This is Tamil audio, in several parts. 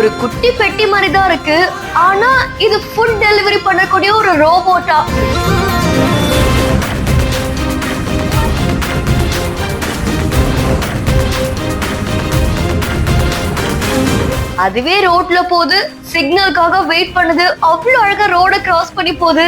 ஒரு குட்டி பெட்டி மாதிரி தான் இருக்கு. ஆனா இது ஃபுட் டெலிவரி பண்ணக்கூடிய ஒரு ரோபோட்டா. அதுவே ரோட்ல போகுது, சிக்னலுக்காக வெயிட் பண்ணுது, அவ்வளவு அழகா ரோட கிராஸ் பண்ணி போகுது.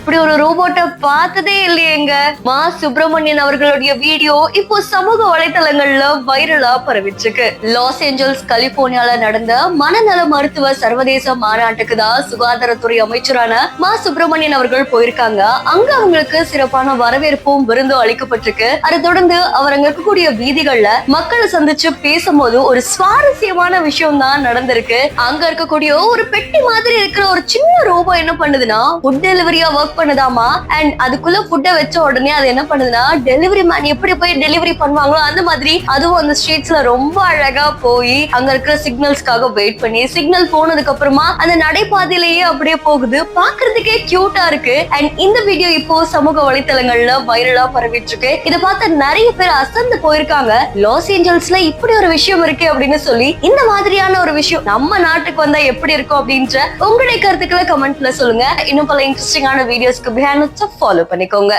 இப்படி ஒரு ரோபோட்டை பார்த்ததே இல்லையேங்க. மா சுப்பிரமணியன் அவர்களுடைய வீடியோ இப்போ சமூக வலைதளங்கள்ல வைரலா பரவிட்டு இருக்கு. லாஸ் ஏஞ்சல்ஸ் கலிபோர்னியால நடந்த மனநல மருத்துவ சர்வதேச மாநாட்டுக்கு தான் சுகாதாரத்துறை அமைச்சரான மா சுப்பிரமணியன் அவர்கள் போயிருக்காங்க. அங்க அவங்களுக்கு சிறப்பான வரவேற்பும் விருந்தும் அளிக்கப்பட்டிருக்கு. அதை தொடர்ந்து அவர் அங்க இருக்கக்கூடிய வீதிகள்ல மக்களை சந்திச்சு பேசும்போது ஒரு சுவாரஸ்யமான விஷயம் தான் நடந்திருக்கு. அங்க இருக்கக்கூடிய ஒரு பெட்டி மாதிரி இருக்கிற ஒரு சின்ன ரோபோ என்ன பண்ணுதுன்னா ஃபுட் டெலிவரியா ஒர்க் பண்ணுதாமா. அண்ட் அதுக்குள்ள ஃபுட்டை வச்ச உடனே அது என்ன பண்ணுதுன்னா டெலிவரி மேன் எப்படி போய் டெலிவரி பண்ணுவாங்களோ அந்த மாதிரி அதுவும் அந்த ஸ்ட்ரீட்ஸ்ல ரொம்ப அழகா போய் அங்க இருக்கிற சிக்னல்ஸ்க்காக வெயிட் பண்ணி சிக்னல் போனதுக்கு அப்புறமா அந்த நடைபாதையிலேயே அப்படியே போகுது. பாக்குறதுக்கே கியூட்டா இருக்கு. அண்ட் இந்த வீடியோ இப்போ சமூக வலைத்தளங்கள்ல வைரலா பரவிட்டு இருக்கு. இதை பார்த்து நிறைய பேர் அசந்து போயிருக்காங்க. லாஸ் ஏஞ்சல்ஸ்ல இப்படி ஒரு விஷயம் இருக்கு அப்படின்னு சொல்லி இந்த மாதிரியான ஒரு விஷயம் நம்ம நாட்டுக்கு வந்தா எப்படி இருக்கும் அப்படின்ற உங்களுடைய கருத்துக்களை கமெண்ட்ல சொல்லுங்க. இன்னும் பல இன்ட்ரெஸ்டிங்கான வீடியோஸ்க்கு பிஹைண்ட் ஃபாலோ பண்ணிக்கோங்க.